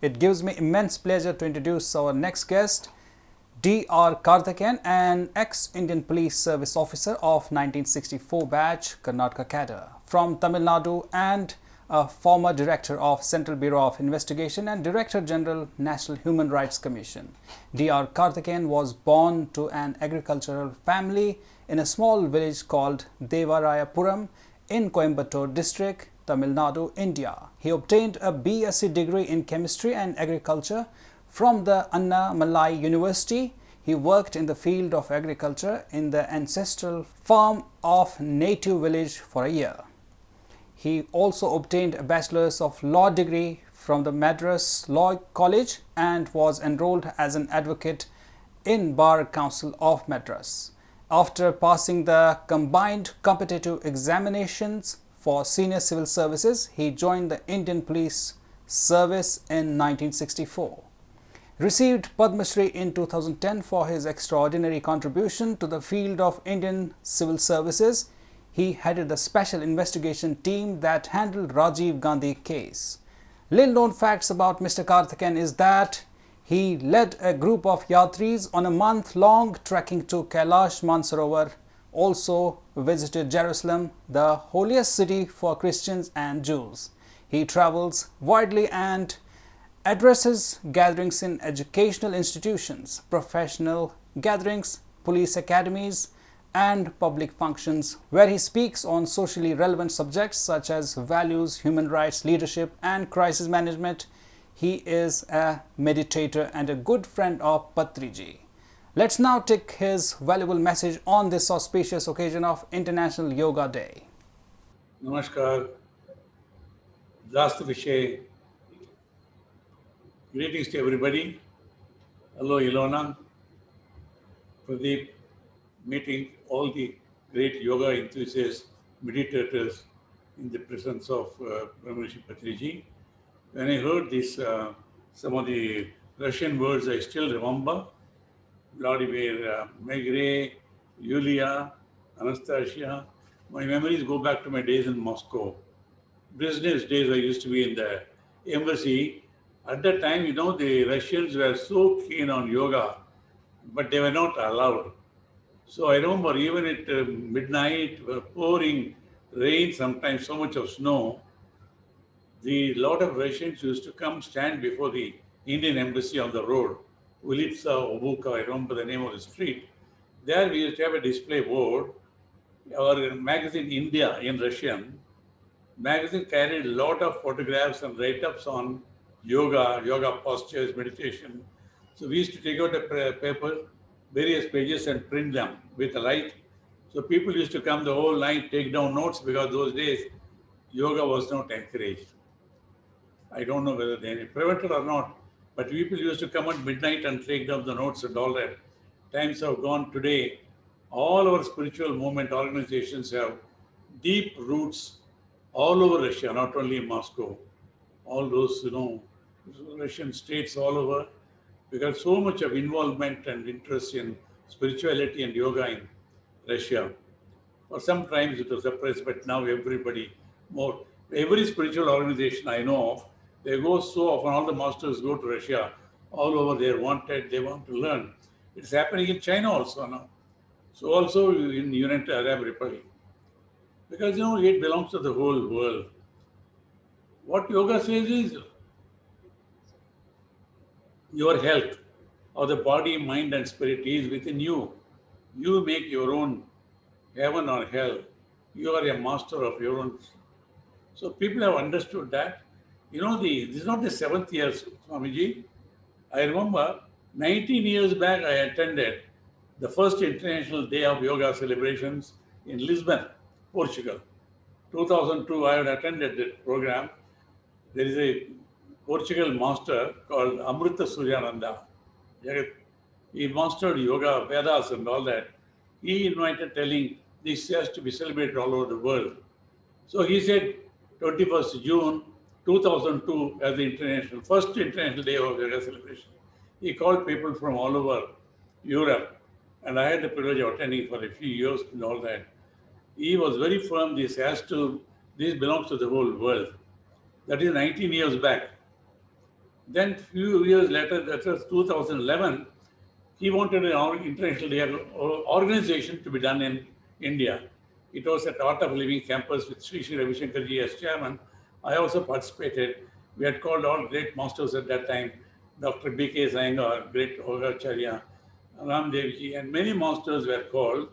It gives me immense pleasure to introduce our next guest, D.R. Karthikeyan, an ex-Indian Police Service officer of 1964 batch, Karnataka cadre, from Tamil Nadu, and a former director of Central Bureau of Investigation and Director General, National Human Rights Commission. D.R. Karthikeyan was born to an agricultural family in a small village called Devarayapuram in Coimbatore district, Tamil Nadu, India. He obtained a BSc degree in Chemistry and Agriculture from the Anna Malai University. He worked in the field of agriculture in the ancestral farm of native village for a year. He also obtained a Bachelor's of Law degree from the Madras Law College and was enrolled as an advocate in Bar Council of Madras. After passing the combined competitive examinations for senior civil services, he joined the Indian Police Service in 1964. Received Padma Shri in 2010 for his extraordinary contribution to the field of Indian civil services. He headed the special investigation team that handled Rajiv Gandhi case. Little known facts about Mr. Karthikeyan is that he led a group of yatris on a month-long trekking to Kailash Mansarovar, also visited Jerusalem, the holiest city for Christians and Jews. He travels widely and addresses gatherings in educational institutions, professional gatherings, police academies, and public functions where he speaks on socially relevant subjects such as values, human rights, leadership, and crisis management. He is a meditator and a good friend of Patriji. Let's now take his valuable message on this auspicious occasion of International Yoga Day. Namaskar. Zdravstvuyte Vishay. Greetings to everybody. Hello, Ilona. Pradeep, meeting all the great yoga enthusiasts, meditators in the presence of Brahmarishi Patriji. When I heard this, some of the Russian words I still remember. Vladimir, Megre, Yulia, Anastasia. My memories go back to my days in Moscow. Business days I used to be in the embassy. At that time, the Russians were so keen on yoga, but they were not allowed. So I remember even at midnight, pouring rain, sometimes so much of snow, the lot of Russians used to come stand before the Indian embassy on the road, Ulitsa, Obuka, I remember the name of the street. There we used to have a display board. Our magazine India in Russian, magazine carried a lot of photographs and write-ups on yoga postures, meditation. So we used to take out a paper, various pages and print them with a light. So people used to come the whole night, take down notes because those days yoga was not encouraged. I don't know whether they prevented or not, but people used to come at midnight and take down the notes and all that. Times have gone today. All our spiritual movement organizations have deep roots all over Russia, not only in Moscow. All those, Russian states all over. We got so much of involvement and interest in spirituality and yoga in Russia. For some times it was suppressed, but now every spiritual organization I know of, they go so often, all the masters go to Russia, all over they want to learn. It's happening in China also now. So also in United Arab Republic. Because it belongs to the whole world. What yoga says is your health of the body, mind, and spirit is within you. You make your own heaven or hell. You are a master of your own. So people have understood that. This is not the seventh year, Swamiji. I remember 19 years back I attended the first International Day of Yoga celebrations in Lisbon, Portugal. 2002, I had attended that program. There is a Portugal master called Amrita Suryananda. He mastered yoga, Vedas and all that. He invited telling this has to be celebrated all over the world. So he said 21st June 2002 as the first International Day of Yoga celebration. He called people from all over Europe, and I had the privilege of attending for a few years and all that. He was very firm, this belongs to the whole world. That is 19 years back. Then few years later, that was 2011, he wanted an international organization to be done in India. It was at Art of Living campus with Sri Sri Ravi Shankar ji as chairman. I also participated. We had called all great masters at that time, Dr. B.K. Iyengar, great Yogacharya, Ramdev ji, and many masters were called,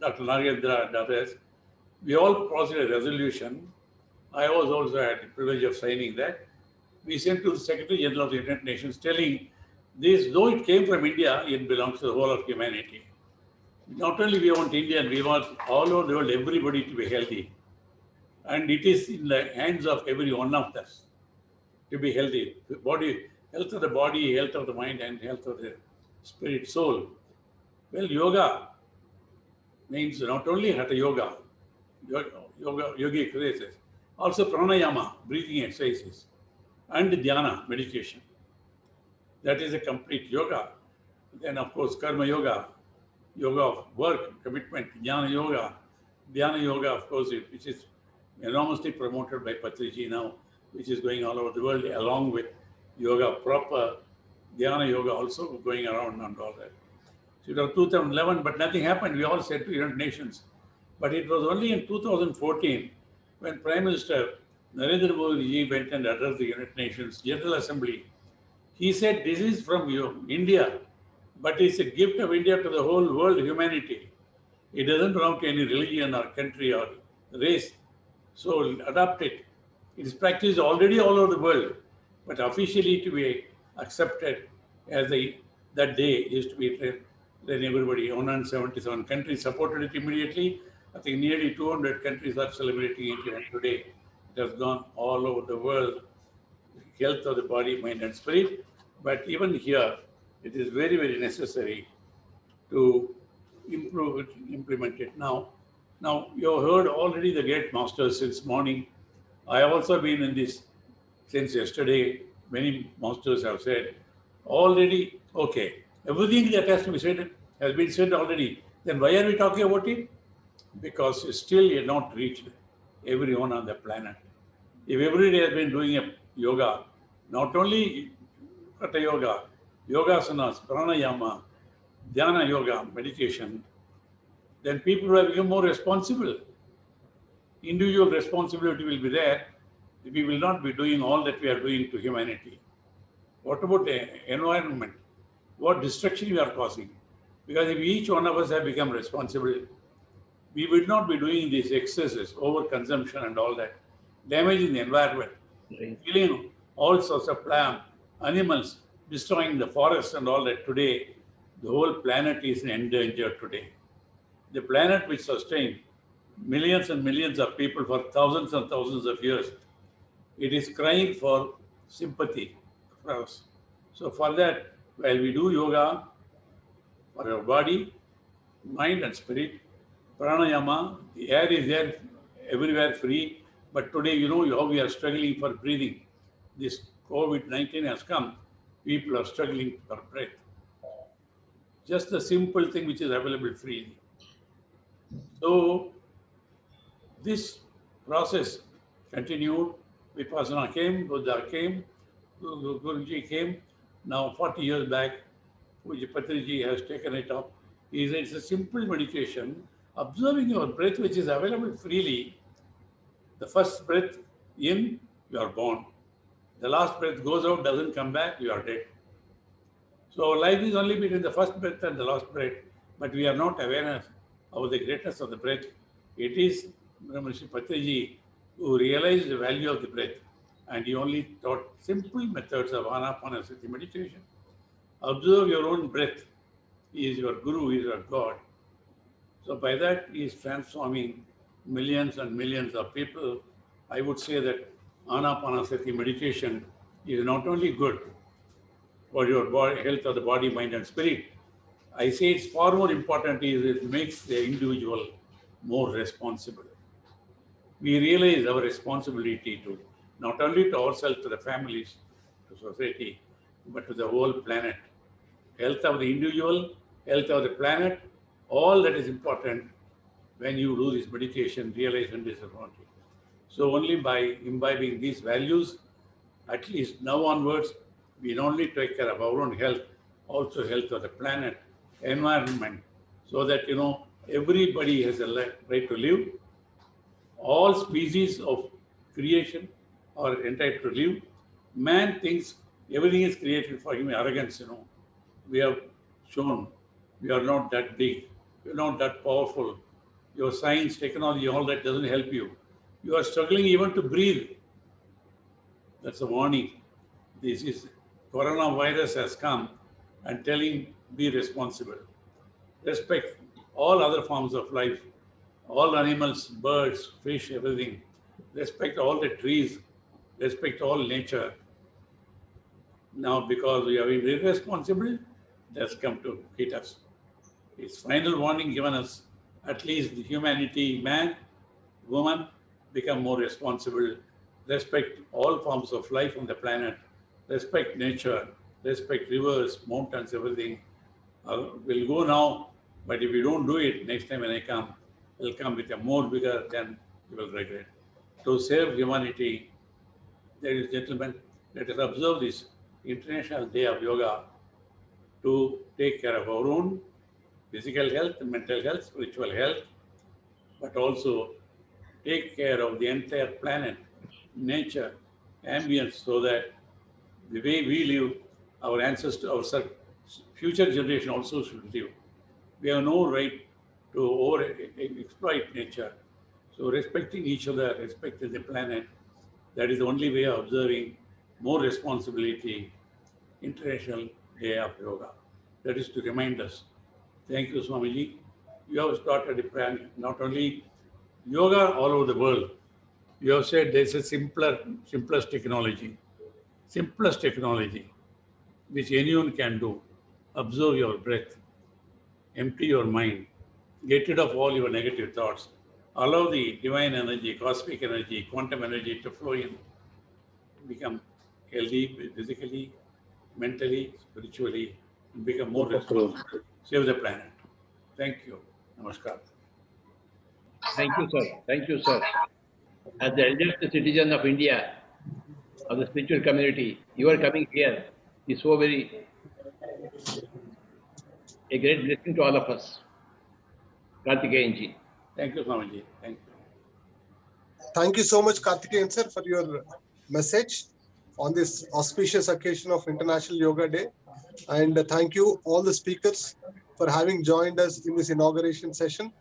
Dr. Nagendra and others. We all passed a resolution. I was also had the privilege of signing that. We sent to the Secretary General of the United Nations telling this, though it came from India, it belongs to the whole of humanity. Not only we want India, we want all over the world, everybody to be healthy. And it is in the hands of every one of us to be healthy. The body, health of the body, health of the mind, and health of the spirit, soul. Well, yoga means not only hatha yoga, yogic exercises, also pranayama, breathing exercises, and dhyana, meditation. That is a complete yoga. Then, of course, karma yoga, yoga of work, commitment, jnana yoga. Dhyana yoga, of course, which is enormously promoted by Patriji now, which is going all over the world, along with yoga proper, dhyana yoga also going around and all that. So it was 2011, but nothing happened. We all said to United Nations. But it was only in 2014 when Prime Minister Narendra Modi went and addressed the United Nations General Assembly. He said, this is from you, India, but it's a gift of India to the whole world, humanity. It doesn't belong to any religion or country or race. So adopt it. It is practiced already all over the world, but officially to be accepted as that day is to be then everybody, 177 countries supported it immediately. I think nearly 200 countries are celebrating it even today. It has gone all over the world, health of the body, mind, and spirit. But even here, it is very, very necessary to improve it, implement it now. Now, you have heard already the great masters since morning. I have also been in this since yesterday. Many masters have said already, okay, everything that has to be said has been said already. Then why are we talking about it? Because still you have not reached everyone on the planet. If every day has been doing a yoga, not only Hatha yoga, yogasanas, pranayama, dhyana yoga, meditation, then people will become more responsible. Individual responsibility will be there. We will not be doing all that we are doing to humanity. What about the environment? What destruction we are causing? Because if each one of us have become responsible, we will not be doing these excesses, overconsumption and all that, damaging the environment, killing all sorts of plants, animals, destroying the forests and all that. Today, the whole planet is endangered today. The planet which sustained millions and millions of people for thousands and thousands of years, it is crying for sympathy for us. So for that, while we do yoga for our body, mind and spirit, pranayama, the air is there everywhere free, but today you know how we are struggling for breathing. This COVID-19 has come, people are struggling for breath. Just the simple thing which is available freely. So this process continued. Vipassana came, Buddha came, Guruji came. Now 40 years back, Puja Patriji has taken it up. It's a simple meditation, observing your breath which is available freely. The first breath in, you are born. The last breath goes out, doesn't come back, you are dead. So life is only between the first breath and the last breath, but we are not aware of the greatness of the breath. It is Brahmarshi Patriji who realized the value of the breath, and he only taught simple methods of Anapanasati meditation. Observe your own breath. He is your Guru, he is your God. So by that, he is transforming millions and millions of people. I would say that Anapanasati meditation is not only good for your body, health of the body, mind, and spirit. I say it's far more important is it makes the individual more responsible. We realize our responsibility to not only to ourselves, to the families, to society, but to the whole planet. Health of the individual, health of the planet, all that is important when you do this meditation, realization disadvantage. So only by imbibing these values, at least now onwards, we not only take care of our own health, also health of the planet, environment, so that, everybody has a right to live. All species of creation are entitled to live. Man thinks everything is created for him, arrogance, We have shown we are not that big, we are not that powerful. Your science, technology, all that doesn't help you. You are struggling even to breathe. That's a warning. This is coronavirus has come and telling be responsible. Respect all other forms of life, all animals, birds, fish, everything. Respect all the trees, respect all nature. Now, because we have been irresponsible, that's come to hit us. It's final warning given us. At least the humanity, man, woman, become more responsible. Respect all forms of life on the planet. Respect nature. Respect rivers, mountains, everything. We'll go now, but if you don't do it, next time when I come, I'll come with a more bigger than you will regret. To save humanity, ladies and gentlemen, let us observe this International Day of Yoga to take care of our own physical health, mental health, spiritual health, but also take care of the entire planet, nature, ambience, so that the way we live, our ancestors, our future generation also should live. We have no right to exploit nature. So respecting each other, respecting the planet, that is the only way of observing more responsibility, International Day of Yoga. That is to remind us. Thank you, Swamiji. You have started a plan, not only yoga all over the world. You have said there's a simplest technology, which anyone can do. Observe your breath, empty your mind, get rid of all your negative thoughts. Allow the divine energy, cosmic energy, quantum energy to flow in. Become healthy physically, mentally, spiritually, and become more responsible. Save the planet. Thank you. Namaskar. Thank you, sir. Thank you, sir. As the eldest citizen of India, of the spiritual community, you are coming here is so very a great blessing to all of us. Karthikeyanji. Thank you, Swamiji. Thank you. Thank you so much, Karthikeyan sir, for your message on this auspicious occasion of International Yoga Day. And thank you all the speakers for having joined us in this inauguration session.